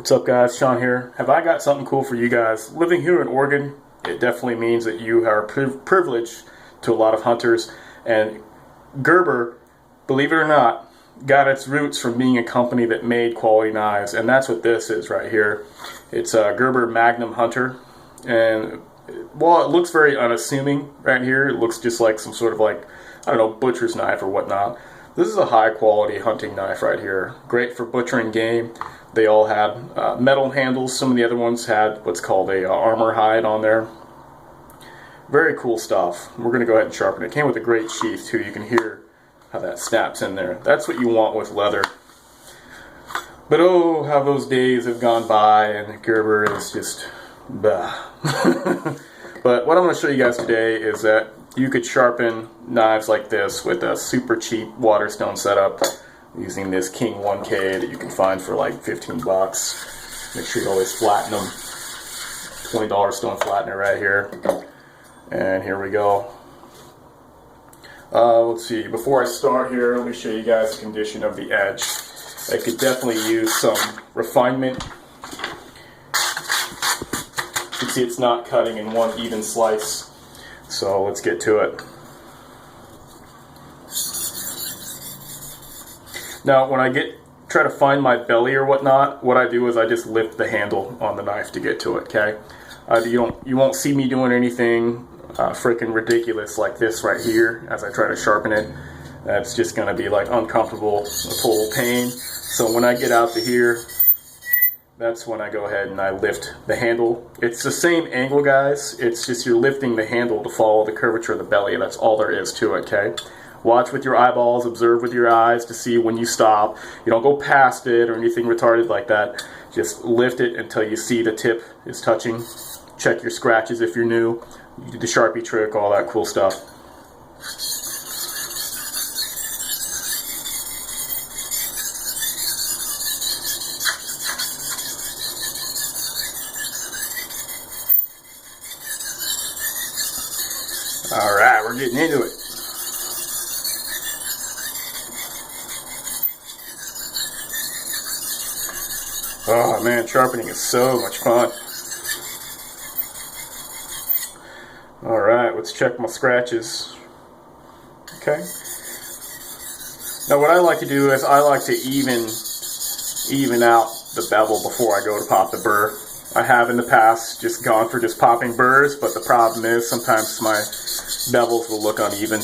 What's up, guys? Sean here. Have I got something cool for you guys? Living here in Oregon, it definitely means that you are privileged to a lot of hunters. And Gerber, believe it or not, got its roots from being a company that made quality knives. And that's what this is right here. It's a Gerber Magnum Hunter. And while it looks very unassuming right here, it looks just like some sort of like, I don't know, butcher's knife or whatnot. This is a high quality hunting knife right here. Great for butchering game. They all had metal handles. Some of the other ones had what's called a armor hide on there. Very cool stuff. We're going to go ahead and sharpen it. It came with a great sheath too. You can hear how that snaps in there. That's what you want with leather. But oh, how those days have gone by and Gerber is just bah. But what I'm going to show you guys today is that you could sharpen knives like this with a super cheap Waterstone setup using this King 1K that you can find for like 15 bucks. Make sure you always flatten them. $20 stone flattener right here. And here we go. Let's see, before I start here, let me show you guys the condition of the edge. I could definitely use some refinement. You can see it's not cutting in one even slice. So let's get to it. Now when I try to find my belly or whatnot, what I do is I just lift the handle on the knife to get to it, okay? You won't see me doing anything freaking ridiculous like this right here as I try to sharpen it. That's just going to be like uncomfortable, a total pain. So when I get out to here, that's when I go ahead and I lift the handle. It's the same angle, guys. It's just you're lifting the handle to follow the curvature of the belly. That's all there is to it, okay? Watch with your eyeballs, observe with your eyes to see when you stop. You don't go past it or anything retarded like that. Just lift it until you see the tip is touching. Check your scratches if you're new. You do the Sharpie trick, all that cool stuff. Alright, we're getting into it. Oh man, sharpening is so much fun. Alright, let's check my scratches. Okay. Now what I like to do is I like to even out the bevel before I go to pop the burr. I have in the past just gone for just popping burrs, but the problem is sometimes my bevels will look uneven.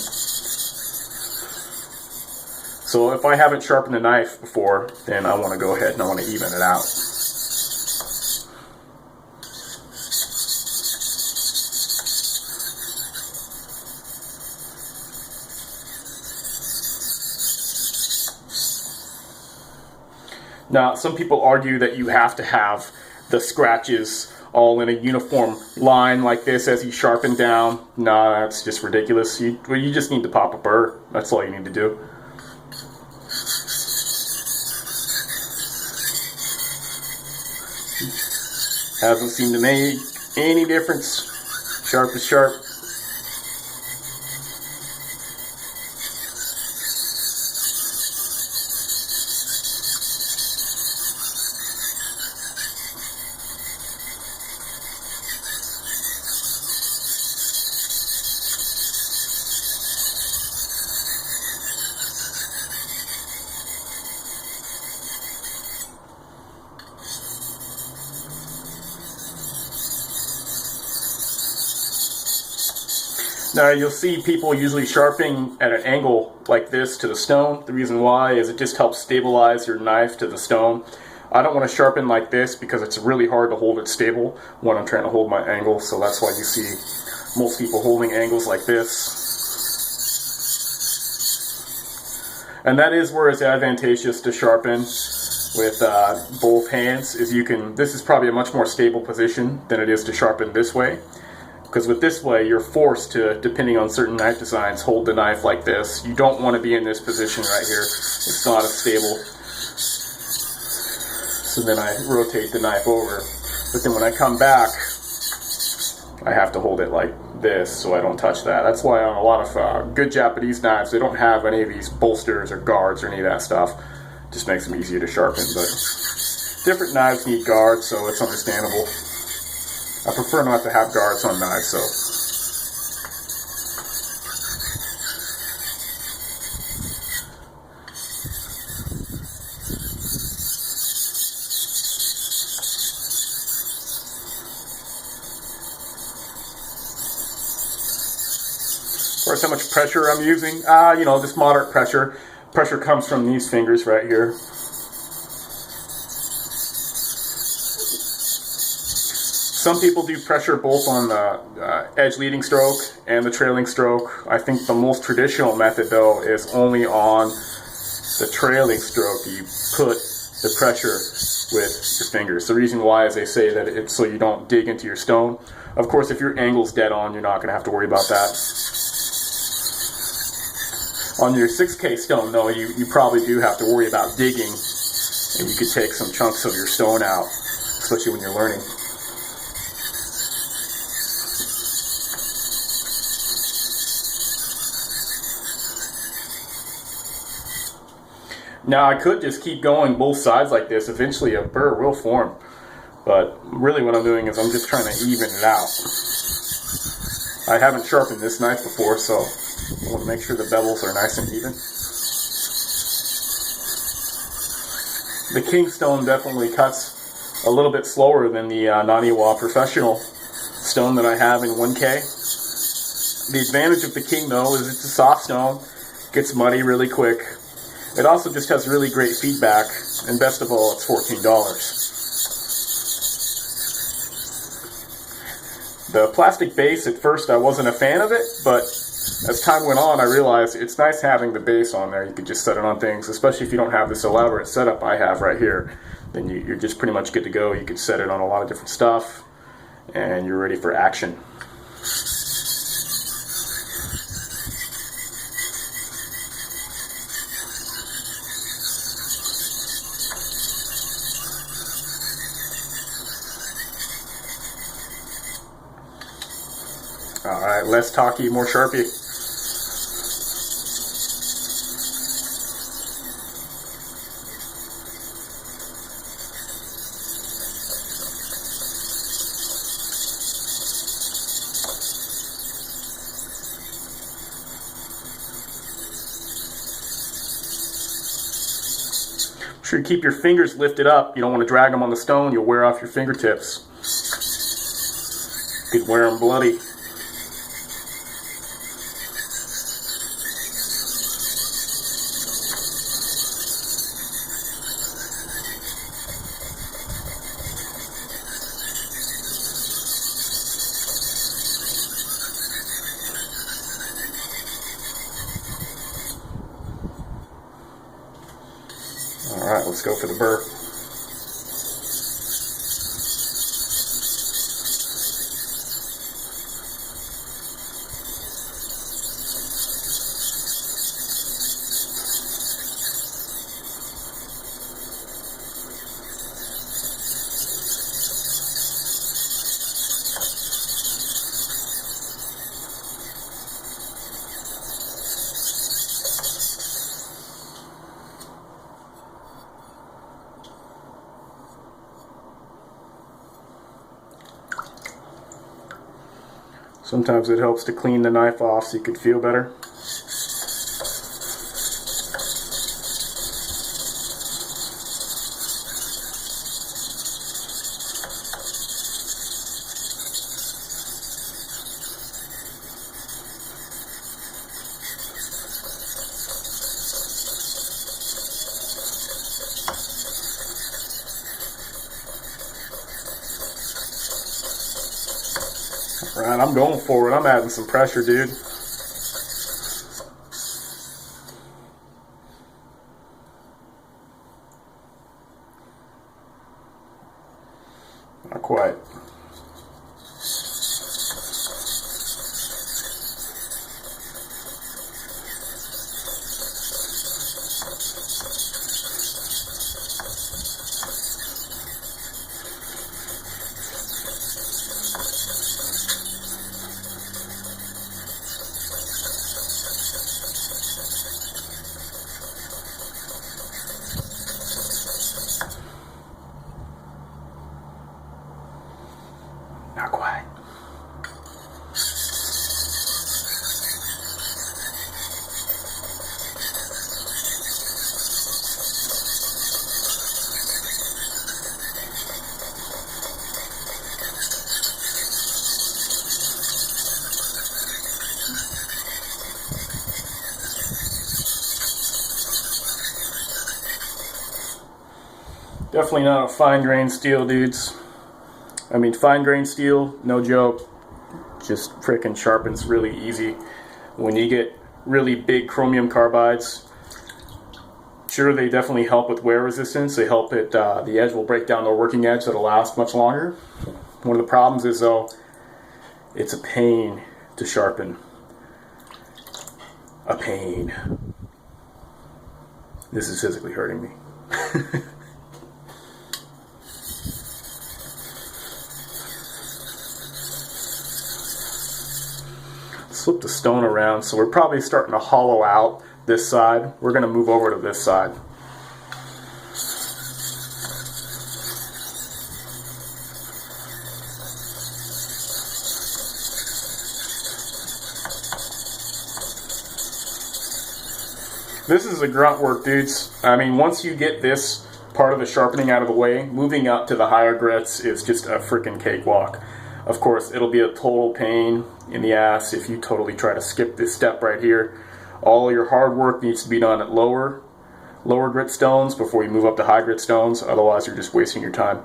So if I haven't sharpened a knife before, then I want to go ahead and I want to even it out. Now, some people argue that you have to have the scratches all in a uniform line like this as you sharpen down. Nah, that's just ridiculous. You just need to pop a burr. That's all you need to do. Hasn't seemed to make any difference. Sharp is sharp. Now you'll see people usually sharpening at an angle like this to the stone. The reason why is it just helps stabilize your knife to the stone. I don't want to sharpen like this because it's really hard to hold it stable when I'm trying to hold my angle. So that's why you see most people holding angles like this. And that is where it's advantageous to sharpen with both hands. This is probably a much more stable position than it is to sharpen this way. Because with this way, you're forced to, depending on certain knife designs, hold the knife like this. You don't want to be in this position right here. It's not as stable. So then I rotate the knife over. But then when I come back, I have to hold it like this so I don't touch that. That's why on a lot of good Japanese knives, they don't have any of these bolsters or guards or any of that stuff. Just makes them easier to sharpen. But Different knives need guards, so it's understandable. I prefer not to have guards on knives, so. Of course, how much pressure I'm using? You know, just moderate pressure. Pressure comes from these fingers right here. Some people do pressure both on the edge leading stroke and the trailing stroke. I think the most traditional method, though, is only on the trailing stroke. You put the pressure with your fingers. The reason why is they say that it's so you don't dig into your stone. Of course, if your angle's dead on, you're not going to have to worry about that. On your 6K stone, though, you probably do have to worry about digging, and you could take some chunks of your stone out, especially when you're learning. Now, I could just keep going both sides like this. Eventually, a burr will form. But really what I'm doing is I'm just trying to even it out. I haven't sharpened this knife before, so I want to make sure the bevels are nice and even. The Kingstone definitely cuts a little bit slower than the Naniwa Professional stone that I have in 1K. The advantage of the King, though, is it's a soft stone. Gets muddy really quick. It also just has really great feedback, and best of all, it's $14. The plastic base, at first I wasn't a fan of it, but as time went on, I realized it's nice having the base on there. You could just set it on things, especially if you don't have this elaborate setup I have right here. Then you're just pretty much good to go. You can set it on a lot of different stuff, and you're ready for action. Alright, less talky, more Sharpie. Make sure you keep your fingers lifted up. You don't want to drag them on the stone. You'll wear off your fingertips. You could wear them bloody. Alright, let's go for the burr. Sometimes it helps to clean the knife off so you could feel better. Alright, I'm going for it. I'm adding some pressure, dude. Not quite. Not quite. Definitely not a fine grain steel, dudes. I mean, fine grain steel, no joke, just frickin' sharpens really easy. When you get really big chromium carbides, sure, they definitely help with wear resistance. They help it, the edge will break down the working edge, so it'll last much longer. One of the problems is, though, it's a pain to sharpen. A pain. This is physically hurting me. Flip the stone around, so we're probably starting to hollow out this side. We're going to move over to this side. This is the grunt work, dudes. I mean, once you get this part of the sharpening out of the way, moving up to the higher grits is just a freaking cakewalk. Of course, it'll be a total pain in the ass if you totally try to skip this step right here. All your hard work needs to be done at lower grit stones before you move up to high grit stones. Otherwise, you're just wasting your time.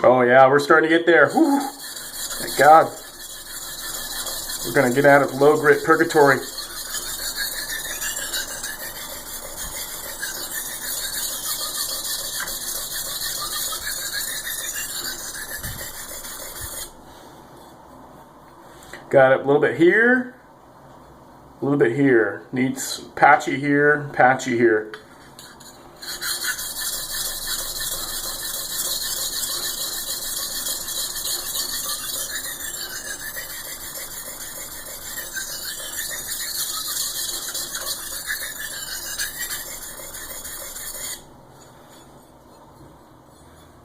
Oh yeah, we're starting to get there. Whew. Thank God. We're going to get out of low grit purgatory. Got it a little bit here, a little bit here. Needs patchy here, patchy here.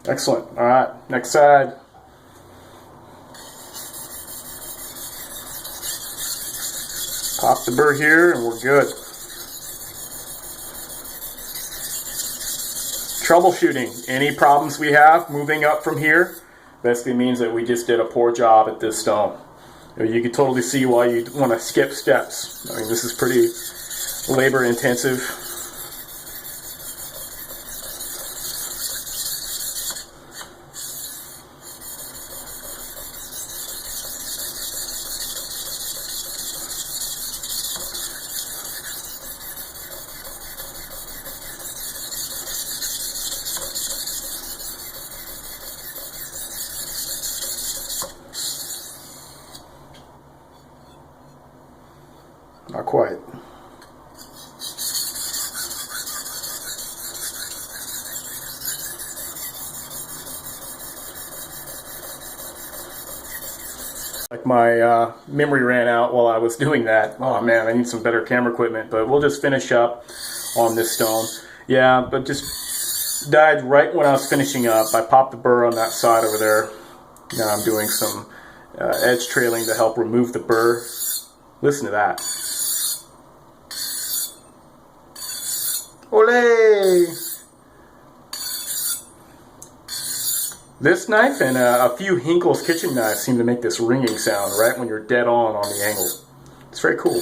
Excellent. All right, next side. Pop the burr here and we're good. Troubleshooting. Any problems we have moving up from here basically means that we just did a poor job at this stone. You can totally see why you want to skip steps. I mean, this is pretty labor intensive. Not quite. Like my memory ran out while I was doing that. Oh man, I need some better camera equipment, but we'll just finish up on this stone. Yeah, but just died right when I was finishing up. I popped the burr on that side over there. Now I'm doing some edge trailing to help remove the burr. Listen to that. Ole! This knife and a few Hinkle's kitchen knives seem to make this ringing sound right when you're dead on the angle. It's very cool.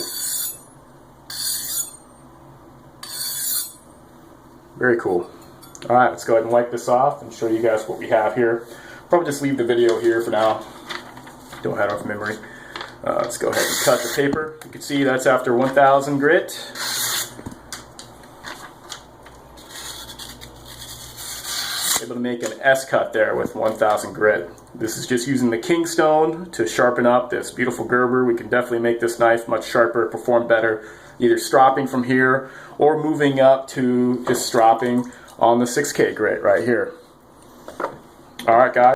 Very cool. Alright, let's go ahead and wipe this off and show you guys what we have here. Probably just leave the video here for now. Don't have enough memory. Let's go ahead and cut the paper. You can see that's after 1000 grit. Able to make an S cut there with 1000 grit. This is just using the Kingstone to sharpen up this beautiful Gerber. We can definitely make this knife much sharper, perform better, either stropping from here or moving up to just stropping on the 6K grit right here. Alright guys.